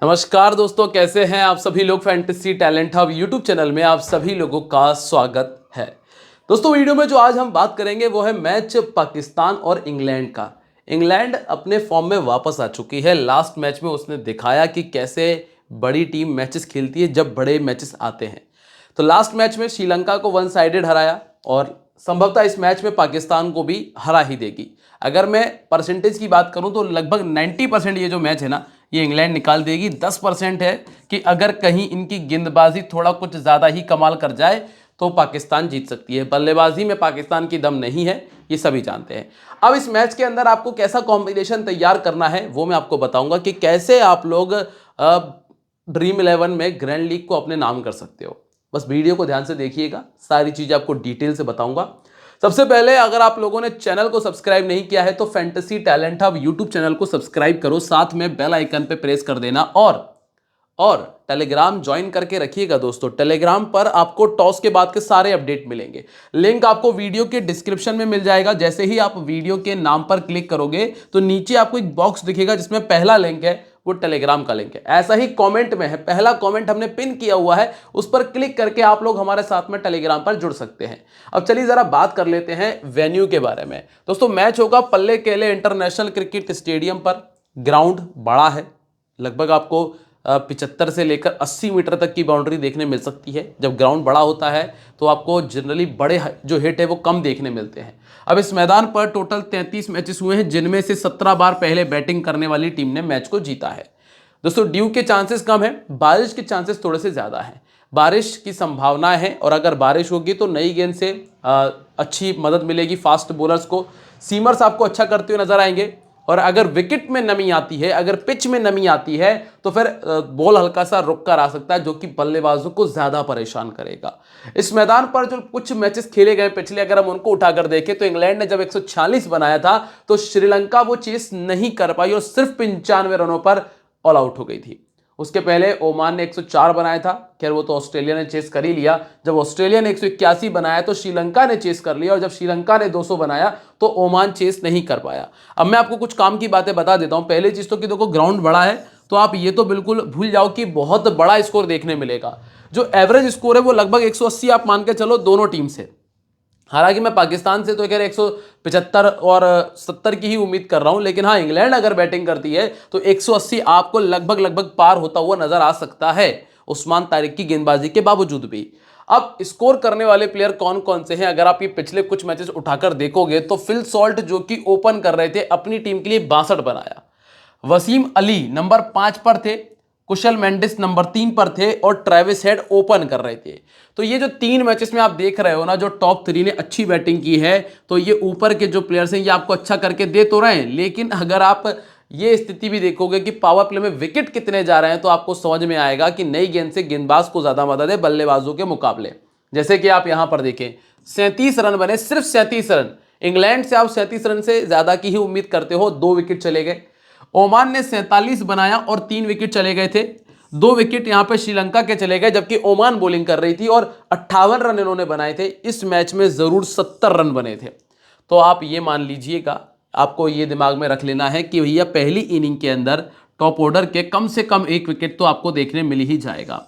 नमस्कार दोस्तों, कैसे हैं आप सभी लोग। Fantasy talent hub YouTube channel में आप सभी लोगों का स्वागत है। दोस्तों, वीडियो में जो आज हम बात करेंगे वो है मैच पाकिस्तान और इंग्लैंड का। इंग्लैंड अपने फॉर्म में वापस आ चुकी है। लास्ट मैच में उसने दिखाया कि कैसे बड़ी टीम मैचेस खेलती है जब बड़े मैचेस आते हैं। तो लास्ट मैच में श्रीलंका को वन साइडेड हराया और संभवतः इस मैच में पाकिस्तान को भी हरा ही देगी। अगर मैं परसेंटेज की बात करूं तो लगभग 90% ये जो मैच है ना, ये इंग्लैंड निकाल देगी। 10% है कि अगर कहीं इनकी गेंदबाजी थोड़ा कुछ ज़्यादा ही कमाल कर जाए तो पाकिस्तान जीत सकती है। बल्लेबाजी में पाकिस्तान की दम नहीं है, ये सभी जानते हैं। अब इस मैच के अंदर आपको कैसा कॉम्बिनेशन तैयार करना है वो मैं आपको बताऊंगा कि कैसे आप लोग ड्रीम 11 में ग्रैंड लीग को अपने नाम कर सकते हो। बस वीडियो को ध्यान से देखिएगा, सारी चीज़ें आपको डिटेल से बताऊंगा। सबसे पहले अगर आप लोगों ने चैनल को सब्सक्राइब नहीं किया है तो fantasy talent hub YouTube channel को सब्सक्राइब करो, साथ में बेल आइकन पे प्रेस कर देना और टेलीग्राम ज्वाइन करके रखिएगा दोस्तों। टेलीग्राम पर आपको टॉस के बाद के सारे अपडेट मिलेंगे। लिंक आपको वीडियो के डिस्क्रिप्शन में मिल जाएगा। जैसे ही आप वीडियो के नाम पर क्लिक करोगे तो नीचे आपको एक बॉक्स दिखेगा जिसमें पहला लिंक है, वो टेलीग्राम का लिंक है। ऐसा ही कमेंट में है, पहला कमेंट हमने पिन किया हुआ है, उस पर क्लिक करके आप लोग हमारे साथ में टेलीग्राम पर जुड़ सकते हैं। अब चलिए जरा बात कर लेते हैं वेन्यू के बारे में। दोस्तों, मैच होगा पल्ले केले इंटरनेशनल क्रिकेट स्टेडियम पर। ग्राउंड बड़ा है, लगभग आपको 75 से लेकर 80 मीटर तक की बाउंड्री देखने मिल सकती है। जब ग्राउंड बड़ा होता है तो आपको जनरली बड़े जो हिट है वो कम देखने मिलते हैं। अब इस मैदान पर टोटल 33 मैचेस हुए हैं, जिनमें से 17 बार पहले बैटिंग करने वाली टीम ने मैच को जीता है। दोस्तों, ड्यू के चांसेस कम है, बारिश के चांसेस थोड़े से ज़्यादा हैं। बारिश की संभावना है और अगर बारिश होगी तो नई गेंद से अच्छी मदद मिलेगी फास्ट बॉलर्स को। सीमर्स आपको अच्छा करते हुए नजर आएंगे। और अगर विकेट में नमी आती है, अगर पिच में नमी आती है तो फिर बॉल हल्का सा रुक कर आ सकता है, जो कि बल्लेबाजों को ज़्यादा परेशान करेगा। इस मैदान पर जो कुछ मैचेस खेले गए पिछले, अगर हम उनको उठाकर देखें तो इंग्लैंड ने जब 146 बनाया था तो श्रीलंका वो चेस नहीं कर पाई और सिर्फ 95 रनों पर ऑल आउट हो गई थी। उसके पहले ओमान ने 104 बनाया था। खैर वो तो ऑस्ट्रेलिया ने चेस कर ही लिया। जब ऑस्ट्रेलिया ने 181 बनाया तो श्रीलंका ने चेस कर लिया, और जब श्रीलंका ने 200 बनाया तो ओमान चेस नहीं कर पाया। अब मैं आपको कुछ काम की बातें बता देता हूं। पहली चीज तो कि देखो, ग्राउंड बड़ा है तो आप ये तो बिल्कुल भूल जाओ कि बहुत बड़ा स्कोर देखने मिलेगा। जो एवरेज स्कोर है वो लगभग 180 आप मान के चलो दोनों टीम से। हालांकि मैं पाकिस्तान से तो 175 और 70 की ही उम्मीद कर रहा हूं, लेकिन हाँ, इंग्लैंड अगर बैटिंग करती है तो 180 आपको लगभग पार होता हुआ नजर आ सकता है, उस्मान तारिक की गेंदबाजी के बावजूद भी। अब स्कोर करने वाले प्लेयर कौन कौन से हैं, अगर आप ये पिछले कुछ मैचेस उठाकर देखोगे तो फिल सॉल्ट जो कि ओपन कर रहे थे अपनी टीम के लिए 62 बनाया। वसीम अली नंबर 5 पर थे, कुशल मेंडिस नंबर 3 पर थे और ट्रेविस हेड ओपन कर रहे थे। तो ये जो 3 मैचेस में आप देख रहे हो ना, जो टॉप 3 ने अच्छी बैटिंग की है, तो ये ऊपर के जो प्लेयर्स हैं ये आपको अच्छा करके दे तो रहे हैं। लेकिन अगर आप ये स्थिति भी देखोगे कि पावर प्ले में विकेट कितने जा रहे हैं तो आपको समझ में आएगा कि नई गेंद से गेंदबाज को ज्यादा मदद है बल्लेबाजों के मुकाबले। जैसे कि आप यहां पर देखें, 37 रन बने, सिर्फ 37 रन। इंग्लैंड से आप 37 रन से ज्यादा की ही उम्मीद करते हो, 2 विकेट चले गए। ओमान ने 47 बनाया और 3 विकेट चले गए थे। 2 विकेट यहां पे श्रीलंका के चले गए, जबकि ओमान बॉलिंग कर रही थी और 58 रन इन्होंने बनाए थे। इस मैच में जरूर 70 रन बने थे। तो आप ये मान लीजिएगा, आपको ये दिमाग में रख लेना है कि भैया पहली इनिंग के अंदर टॉप ऑर्डर के कम से कम 1 विकेट तो आपको देखने मिल ही जाएगा।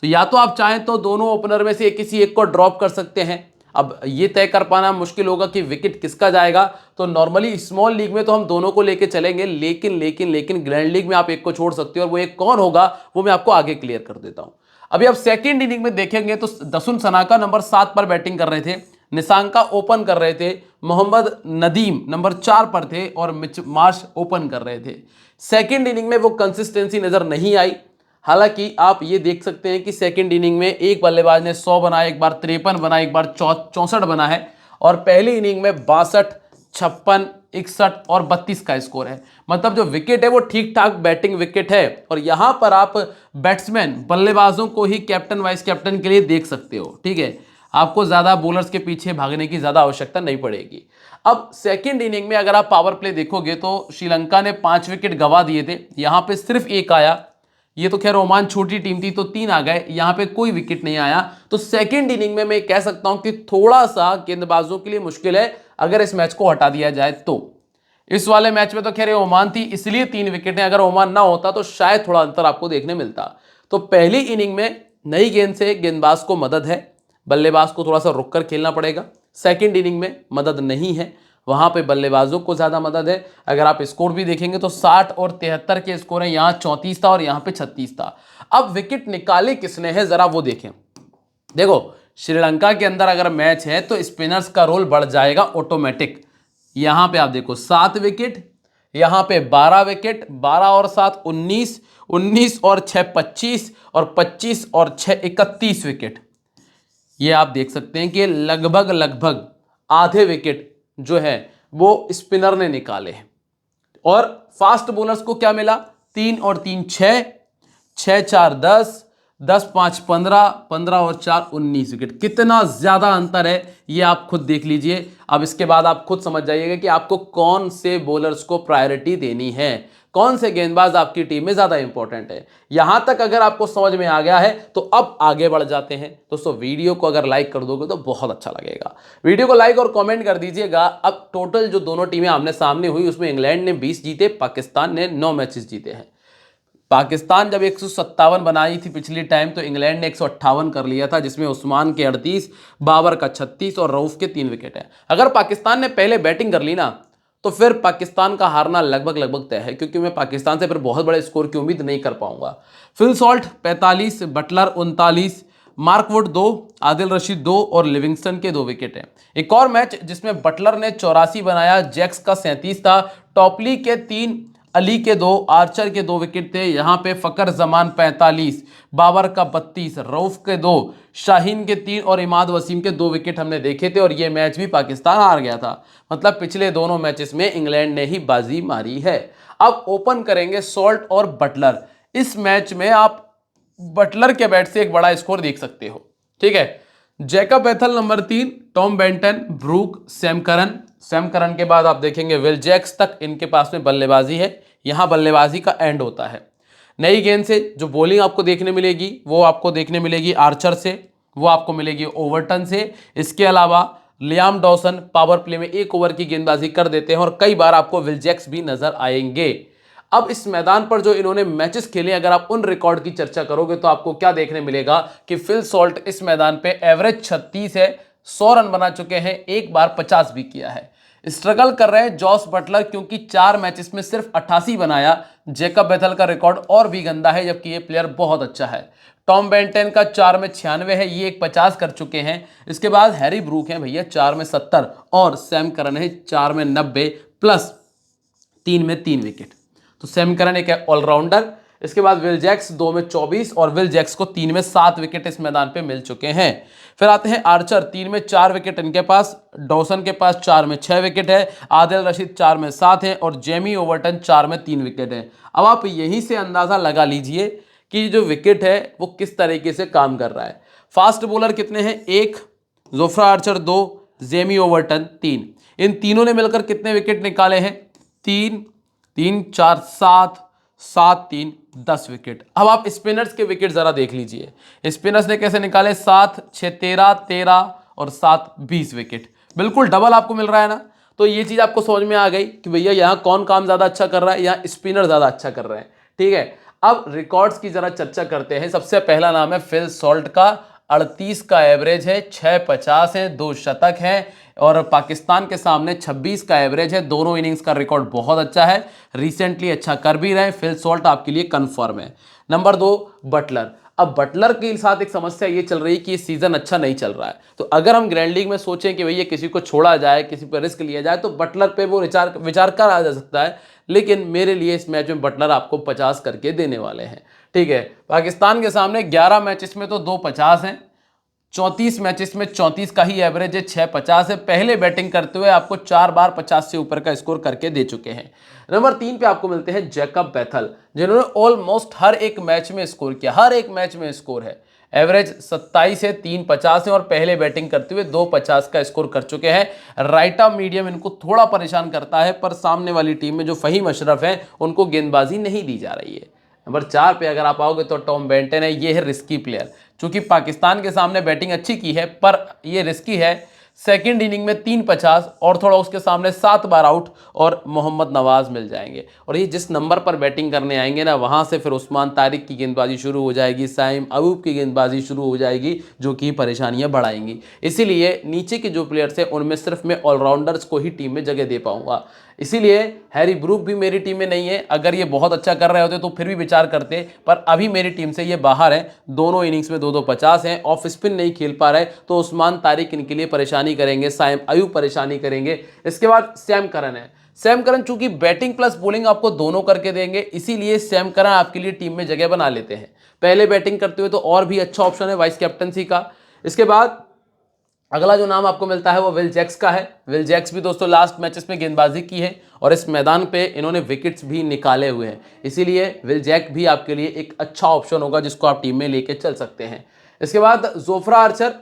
तो या तो आप चाहें तो दोनों ओपनर में से किसी एक को ड्रॉप कर सकते हैं। अब ये तय कर पाना मुश्किल होगा कि विकेट किसका जाएगा। तो नॉर्मली स्मॉल लीग में तो हम दोनों को लेके चलेंगे, लेकिन ग्रैंड लीग में आप एक को छोड़ सकते हो, और वो एक कौन होगा वो मैं आपको आगे क्लियर कर देता हूं। अभी आप सेकंड इनिंग में देखेंगे तो दसुन सनाका नंबर 7 पर बैटिंग कर रहे थे, निशांका ओपन कर रहे थे, मोहम्मद नदीम नंबर 4 पर थे और मिच मार्श ओपन कर रहे थे। सेकंड इनिंग में वो कंसिस्टेंसी नजर नहीं आई। हालांकि आप ये देख सकते हैं कि सेकंड इनिंग में एक बल्लेबाज ने 100 बनाया, एक बार 53 बना, एक बार 64 बना है, और पहली इनिंग में 62, 56, 61 और 32 का स्कोर है। मतलब जो विकेट है वो ठीक ठाक बैटिंग विकेट है। और यहां पर आप बैट्समैन बल्लेबाजों को ही कैप्टन वाइस कैप्टन के लिए देख सकते हो, ठीक है। आपको ज्यादा बॉलर्स के पीछे भागने की ज्यादा आवश्यकता नहीं पड़ेगी। अब सेकंड इनिंग में अगर आप पावर प्ले देखोगे तो श्रीलंका ने 5 विकेट गंवा दिए थे, यहां पे सिर्फ 1 आया। ये तो खैर ओमान छोटी टीम थी तो 3 आ गए, यहां पे कोई विकेट नहीं आया। तो सेकंड इनिंग में मैं कह सकता हूं कि थोड़ा सा गेंदबाजों के लिए मुश्किल है अगर इस मैच को हटा दिया जाए तो। इस वाले मैच में तो खैर ओमान थी इसलिए 3 विकेट हैं, अगर ओमान ना होता तो शायद थोड़ा अंतर आपको देखने मिलता। तो पहली इनिंग में नई गेंद से गेंदबाज को मदद है, बल्लेबाज को थोड़ा सा रुक कर खेलना पड़ेगा। सेकंड इनिंग में मदद नहीं है, वहां पे बल्लेबाजों को ज्यादा मदद है। अगर आप स्कोर भी देखेंगे तो 60 और 73 के स्कोर हैं, यहां 34 था और यहां पे 36 था। अब विकेट निकाले किसने है जरा वो देखें। देखो श्रीलंका के अंदर अगर मैच है तो स्पिनर्स का रोल बढ़ जाएगा ऑटोमेटिक। यहां पे आप देखो 7 विकेट, यहां पे 12 विकेट, 12 और 7 19, 19 और 6 25 और 25 और 6 31 विकेट। ये आप देख सकते हैं कि लगभग लगभग आधे विकेट जो है वो स्पिनर ने निकाले हैं। और फास्ट बॉलर्स को क्या मिला, 3 और 3 6, 6 4 10, 10 5 15, 15 और 4 19 विकेट। कितना ज्यादा अंतर है ये आप खुद देख लीजिए। अब इसके बाद आप खुद समझ जाइएगा कि आपको कौन से बॉलर्स को प्रायोरिटी देनी है, कौन से गेंदबाज आपकी टीम में ज्यादा इंपॉर्टेंट है। यहां तक अगर आपको समझ में आ गया है तो अब आगे बढ़ जाते हैं। दोस्तों वीडियो को अगर लाइक कर दोगे तो बहुत अच्छा लगेगा, वीडियो को लाइक और कमेंट कर दीजिएगा। अब टोटल जो दोनों टीमें आमने सामने हुई उसमें इंग्लैंड ने 20 जीते, पाकिस्तान ने 9 मैचेस जीते हैं। पाकिस्तान जब 157 बनाई थी पिछली टाइम तो इंग्लैंड ने 158 कर लिया था, जिसमें उस्मान के 38, बाबर का 36 और रऊफ के 3 विकेट है। अगर पाकिस्तान ने पहले बैटिंग कर ली ना तो फिर पाकिस्तान का हारना लगभग लगभग तय है, क्योंकि मैं पाकिस्तान से फिर बहुत बड़े स्कोर की उम्मीद नहीं कर पाऊंगा। Phil Salt 45, Butler 39, Mark Wood 2, Adil Rashid 2 और लिविंगस्टन के 2 विकेट हैं। एक और मैच जिसमें बटलर ने 84 बनाया, जैक्स का 37 था, टॉपली के 3, अली के 2, आर्चर के 2 विकेट थे। यहां पे फकर जमान 45, बाबर का 32, रऊफ के 2, शाहीन के 3 और इमाद वसीम के 2 विकेट हमने देखे थे। और ये मैच भी पाकिस्तान हार गया था, मतलब पिछले दोनों मैचेस में इंग्लैंड ने ही बाजी मारी है। अब ओपन करेंगे सॉल्ट और बटलर। इस मैच में आप बटलर के बैट से एक बड़ा स्कोर देख सकते हो, ठीक है। Jacob Ethell number 3, Tom Benton, Brook, Sam Curran के बाद आप देखेंगे विल जैक्स तक इनके पास में बल्लेबाजी है। यहां बल्लेबाजी का एंड होता है। नई गेंद से जो बॉलिंग आपको देखने मिलेगी वो आपको देखने मिलेगी आर्चर से, वो आपको मिलेगी ओवरटन से। इसके अलावा लियाम डॉसन पावर प्ले में 1 ओवर की गेंदबाजी कर देते हैं और कई बार आपको विल जैक्स भी नजर आएंगे। अब इस मैदान पर जो इन्होंने मैचेस खेले, अगर आप उन रिकॉर्ड की चर्चा करोगे तो आपको क्या देखने मिलेगा कि फिल सॉल्ट इस मैदान पे एवरेज 36 है, 100 रन बना चुके हैं, एक बार 50 भी किया है। स्ट्रगल कर रहे हैं जॉस बटलर, क्योंकि 4 मैचेस में सिर्फ 88 बनाया। जैकब बेथल का रिकॉर्ड और भी गंदा है, जबकि ये प्लेयर बहुत अच्छा है। टॉम बेंटन का 4 में 96 है, ये एक 50 कर चुके हैं। इसके बाद हैरी ब्रूक है भैया 4 में 70 और सैम करन है 4 में 90 प्लस 3 में 3 विकेट। तो सैम करन एक ऑलराउंडर। इसके बाद विल जैक्स 2 में 24 और विल जैक्स को 3 में 7 विकेट इस मैदान पे मिल चुके हैं। फिर आते हैं आर्चर, 3 में 4 विकेट इनके पास, डॉसन के पास 4 में 6 विकेट है, आदिल रशीद 4 में 7 है और जेमी ओवरटन 4 में 3 विकेट है। अब आप यहीं से अंदाजा लगा लीजिए कि जो विकेट है वो किस तरीके से काम कर रहा है। फास्ट बॉलर कितने हैं, 1, जोफ्रा आर्चर 2, जेमी ओवरटन 3। इन तीनों ने मिलकर कितने विकेट निकाले हैं, 3 3 4 7 7 3 10 विकेट। अब आप स्पिनर्स के विकेट जरा देख लीजिए, स्पिनर्स ने कैसे निकाले, 7 6 13 13 और 7 20 विकेट, बिल्कुल डबल आपको मिल रहा है ना। तो ये चीज आपको समझ में आ गई कि भैया यहाँ कौन काम ज्यादा अच्छा कर रहा है, यहाँ स्पिनर ज्यादा अच्छा कर रहे हैं, ठीक है। अब रिकॉर्ड्स की जरा चर्चा करते हैं। सबसे पहला नाम है फिल सॉल्ट का, 38 का एवरेज है, 650 है, 2 शतक है और पाकिस्तान के सामने 26 का एवरेज है। दोनों इनिंग्स का रिकॉर्ड बहुत अच्छा है, रिसेंटली अच्छा कर भी रहे हैं। फिल सॉल्ट आपके लिए कंफर्म है। Number 2 Buttler. अब बटलर के साथ एक समस्या ये चल रही है कि ये सीजन अच्छा नहीं चल रहा है, तो अगर हम ग्रैंड लीग में सोचें कि भैया किसी को छोड़ा जाए, किसी पर रिस्क लिया जाए, तो बटलर पे वो विचार करा जा सकता है। लेकिन मेरे लिए इस मैच में बटलर आपको 50 करके देने वाले हैं, ठीक है। पाकिस्तान के सामने 11 मैचेस में तो 2 50 हैं, 34 मैचेस में 34 का ही एवरेज है, 6 50 है। पहले बैटिंग करते हुए आपको 4 बार 50 से ऊपर का स्कोर करके दे चुके हैं। नंबर 3 पे आपको मिलते हैं जैकब बेथल, जिन्होंने ऑलमोस्ट हर एक मैच में स्कोर किया, हर एक मैच में स्कोर है। एवरेज 27 है, 3 50 है और पहले बैटिंग करते हुए 2 50 का स्कोर कर चुके हैं। राइट आर्म मीडियम इनको थोड़ा परेशान करता है, पर सामने वाली टीम में जो फहीम अशरफ है उनको गेंदबाजी नहीं दी जा रही है। नंबर 4 पे अगर आप आओगे तो टॉम बेंटन है, ये है रिस्की प्लेयर। चूंकि पाकिस्तान के सामने बैटिंग अच्छी की है पर ये रिस्की है, सेकंड इनिंग में 3 50 और थोड़ा उसके सामने 7 बार आउट और मोहम्मद नवाज मिल जाएंगे। और ये जिस नंबर पर बैटिंग करने आएंगे ना, वहां से फिर उस्मान तारिक की गेंदबाजी शुरू हो जाएगी, साइम अयूब की गेंदबाजी शुरू हो जाएगी, जो कि परेशानियां बढ़ाएंगी। इसीलिए नीचे के जो प्लेयर्स हैं उनमें सिर्फ मैं ऑलराउंडर्स को ही टीम में जगह दे पाऊंगा। इसीलिए हैरी ब्रूक भी मेरी टीम में नहीं है। अगर ये बहुत अच्छा कर रहे होते तो फिर भी विचार करते, पर अभी मेरी टीम से ये बाहर है। दोनों इनिंग्स में 2-2 50 हैं, ऑफ स्पिन नहीं खेल पा रहे, तो उस्मान तारिक इनके लिए परेशानी करेंगे, साइम अयूब परेशानी करेंगे। इसके बाद सैम करन है। सैम करन चूंकि बैटिंग प्लस बॉलिंग आपको दोनों करके देंगे, इसीलिए सैम करन आपके लिए टीम में जगह बना लेते हैं। पहले बैटिंग करते हुए तो और भी अच्छा ऑप्शन है वाइस कैप्टनसी का। इसके बाद अगला जो नाम आपको मिलता है वो विल जैक्स का है। विल जैक्स भी दोस्तों लास्ट मैचेस में गेंदबाजी की है और इस मैदान पे इन्होंने विकेट्स भी निकाले हुए हैं, इसीलिए विल जैक भी आपके लिए एक अच्छा ऑप्शन होगा जिसको आप टीम में लेके चल सकते हैं। इसके बाद जोफ्रा आर्चर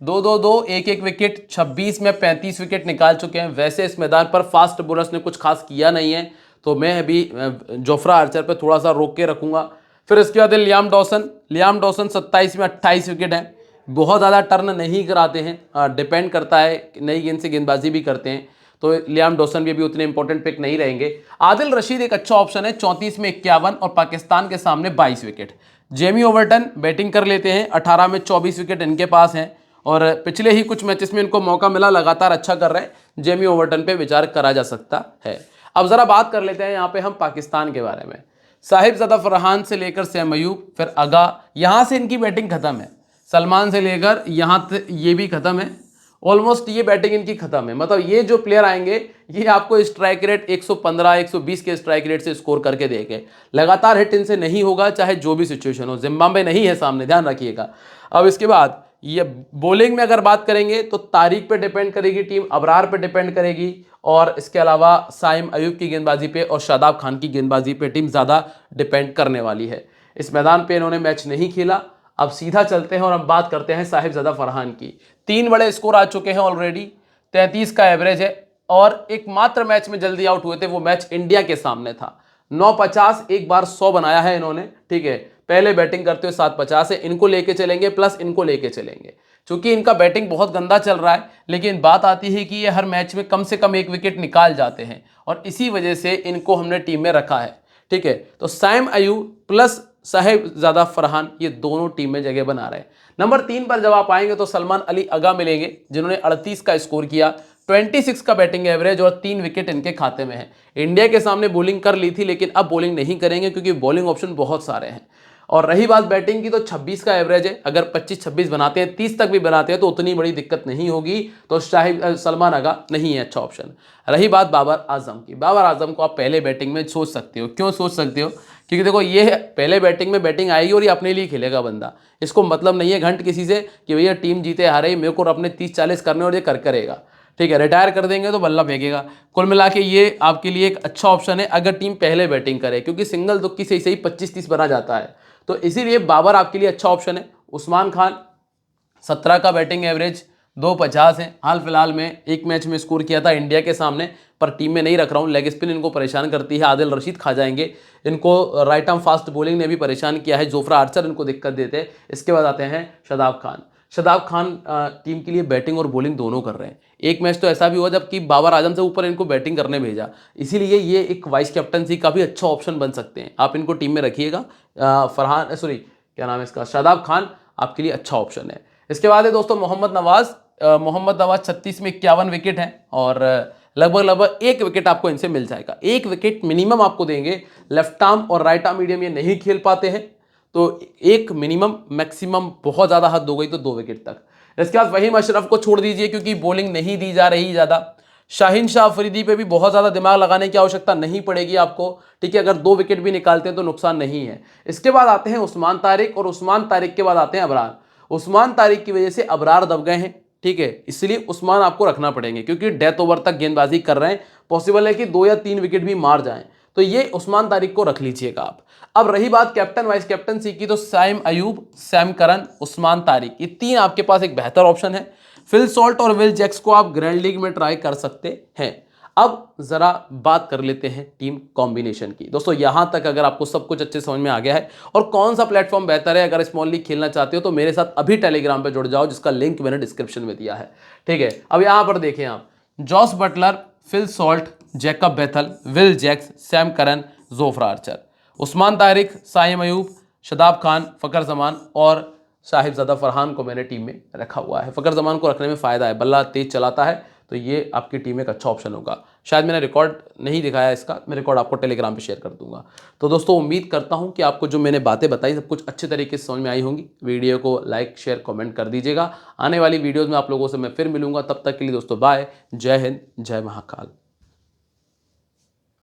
2-2-2 1-1 विकेट, 26 में 35 विकेट निकाल चुके हैं। वैसे इस मैदान पर फास्ट बॉलर्स ने कुछ खास किया नहीं है, तो मैं अभी जोफ्रा आर्चर पर थोड़ा सा रोक के रखूंगा। फिर इसके बाद लियाम डॉसन। लियाम डॉसन 27 में 28 विकेट है, बहुत ज़्यादा टर्न नहीं कराते हैं, डिपेंड करता है, नई गेंद से गेंदबाजी भी करते हैं, तो लियाम डॉसन भी अभी उतने इंपॉर्टेंट पिक नहीं रहेंगे। आदिल रशीद एक अच्छा ऑप्शन है, 34 में 51 और पाकिस्तान के सामने 22 विकेट। जेमी ओवर्टन बैटिंग कर लेते हैं, 18 में 24 विकेट इनके पास हैं और पिछले ही कुछ मैचेस में इनको मौका मिला, लगातार अच्छा कर रहे हैं। जेमी ओवर्टन पे विचार करा जा सकता है। अब जरा बात कर लेते हैं यहाँ पे हम पाकिस्तान के बारे में। साहिबजादा फरहान से लेकर सैम अयूब, फिर अगा, यहाँ से इनकी बैटिंग खत्म है। सलमान से लेकर यहाँ तक ये भी खत्म है, ऑलमोस्ट ये बैटिंग इनकी खत्म है। मतलब ये जो प्लेयर आएंगे ये आपको स्ट्राइक रेट 115 120 के स्ट्राइक रेट से स्कोर करके देंगे। लगातार हिट इनसे नहीं होगा, चाहे जो भी सिचुएशन हो। जिम्बाब्वे नहीं है सामने, ध्यान रखिएगा। अब इसके बाद ये बॉलिंग में अगर बात करेंगे तो तारिक पे डिपेंड करेगी टीम, अबरार पे डिपेंड करेगी, और इसके अलावा साइम अयूब की गेंदबाजी पे और शादाब खान की गेंदबाजी पे टीम ज़्यादा डिपेंड करने वाली है। इस मैदान पे इन्होंने मैच नहीं खेला। अब सीधा चलते हैं और अब बात करते हैं साहिबजादा फरहान की। 3 बड़े स्कोर आ चुके हैं ऑलरेडी, 33 का एवरेज है और एकमात्र मैच में जल्दी आउट हुए थे, वो मैच इंडिया के सामने था। 9-50 एक बार 100 बनाया है इन्होंने, ठीक है। पहले बैटिंग करते हुए 7-50 है, इनको लेके चलेंगे प्लस इनको लेके चलेंगे, क्योंकि इनका बैटिंग बहुत गंदा चल रहा है। लेकिन बात आती है कि ये हर मैच में कम से कम 1 विकेट निकाल जाते हैं और इसी वजह से इनको हमने टीम में रखा है, ठीक है। तो साइम अयूब प्लस साहिबजादा फरहान ये दोनों टीम में जगह बना रहे हैं। नंबर 3 पर जब आप आएंगे तो सलमान अली अगा मिलेंगे, जिन्होंने 38 का स्कोर किया, 26 का बैटिंग एवरेज और 3 विकेट इनके खाते में है। इंडिया के सामने बॉलिंग कर ली थी, लेकिन अब बॉलिंग नहीं करेंगे क्योंकि बॉलिंग ऑप्शन बहुत सारे हैं। और रही बात बैटिंग की, तो 26 का एवरेज है। अगर 25-26 बनाते हैं, 30 तक भी बनाते हैं तो उतनी बड़ी दिक्कत नहीं होगी। तो सलमान अगा नहीं है अच्छा ऑप्शन। रही बात बाबर आजम की, बाबर आजम को आप पहले बैटिंग में सोच सकते हो। क्यों सोच सकते हो? क्योंकि देखो ये पहले बैटिंग में बैटिंग आएगी और ये अपने लिए खेलेगा बंदा। इसको मतलब नहीं है घंट किसी से कि भैया टीम जीते हारे मेरे को अपने 30-40 करने और ये करेगा, ठीक है। रिटायर कर देंगे तो बल्ला फेंकेगा। कुल मिला के ये आपके लिए एक अच्छा ऑप्शन है अगर टीम पहले बैटिंग करे, क्योंकि सिंगल दुक्की से सही 25-30 बना जाता है। तो इसीलिए बाबर आपके लिए अच्छा ऑप्शन है। उस्मान खान 17 का बैटिंग एवरेज, 2-50 है। हाल फिलहाल में एक मैच में स्कोर किया था इंडिया के सामने, पर टीम में नहीं रख रहा हूँ। लेग स्पिन इनको परेशान करती है, आदिल रशीद खा जाएंगे इनको। राइट आर्म फास्ट बॉलिंग ने भी परेशान किया है, जोफ्रा आर्चर इनको दिक्कत देते हैं। इसके बाद आते हैं शादाब खान। शादाब खान टीम के लिए बैटिंग और बॉलिंग दोनों कर रहे हैं। एक मैच तो ऐसा भी हुआ जबकि बाबर आजम से ऊपर इनको बैटिंग करने भेजा, इसीलिए ये एक वाइस कैप्टनसी का भी अच्छा ऑप्शन बन सकते हैं। आप इनको टीम में रखिएगा। क्या नाम है इसका, शादाब खान आपके लिए अच्छा ऑप्शन है। इसके बाद है दोस्तों मोहम्मद नवाज। मोहम्मद नवाज 36 में 51 विकेट हैं और लगभग 1 विकेट आपको इनसे मिल जाएगा। 1 विकेट मिनिमम आपको देंगे। लेफ्ट आर्म और राइट आर्म मीडियम ये नहीं खेल पाते हैं, तो 1 मिनिमम, मैक्सिमम बहुत ज़्यादा हद हो गई तो 2 विकेट तक। इसके बाद वहीम अशरफ को छोड़ दीजिए क्योंकि बॉलिंग नहीं दी जा रही ज़्यादा। शाहीन शाह अफरीदी पे भी बहुत ज़्यादा दिमाग लगाने की आवश्यकता नहीं पड़ेगी आपको, ठीक है। अगर 2 विकेट भी निकालते हैं तो नुकसान नहीं है। इसके बाद आते हैं उस्मान तारिक और उस्मान तारिक के बाद आते हैं अबरार। उस्मान तारिक की वजह से अबरार दब गए हैं, ठीक है। इसलिए उस्मान आपको रखना पड़ेंगे क्योंकि डेथ ओवर तक गेंदबाजी कर रहे हैं। पॉसिबल है कि 2 या 3 विकेट भी मार जाएं, तो ये उस्मान तारिक को रख लीजिएगा आप। अब रही बात कैप्टन वाइस कैप्टनसी की, तो साइम अयूब, सैम करन, उस्मान तारिक, ये 3 आपके पास एक बेहतर ऑप्शन है। फिल सॉल्ट और विल जैक्स को आप ग्रैंड लीग में ट्राई कर सकते हैं। अब ज़रा बात कर लेते हैं टीम कॉम्बिनेशन की। दोस्तों यहाँ तक अगर आपको सब कुछ अच्छे समझ में आ गया है और कौन सा प्लेटफॉर्म बेहतर है अगर स्मॉल लीग खेलना चाहते हो तो मेरे साथ अभी टेलीग्राम पे जुड़ जाओ, जिसका लिंक मैंने डिस्क्रिप्शन में दिया है। ठीक है, अब यहाँ पर देखें आप, Jos Butler, Phil Salt, Jacob Bethell, Will Jacks, Sam Curran, Jofra Archer, Usman Tariq, Saim Ayub, Shadab Khan, Fakhar Zaman और साहिबजादा फरहान को मैंने टीम में रखा हुआ है। फ़खर जमान को रखने में फ़ायदा है, बल्ला तेज चलाता है, तो ये आपकी टीम में एक अच्छा ऑप्शन होगा। शायद मैंने रिकॉर्ड नहीं दिखाया इसका, मैं रिकॉर्ड आपको टेलीग्राम पे शेयर कर दूंगा। तो दोस्तों उम्मीद करता हूं कि आपको जो मैंने बातें बताई सब कुछ अच्छे तरीके से समझ में आई होंगी। वीडियो को लाइक शेयर कमेंट कर दीजिएगा। आने वाली वीडियोज़ में आप लोगों से मैं फिर मिलूंगा, तब तक के लिए दोस्तों बाय, जय हिंद, जय महाकाल।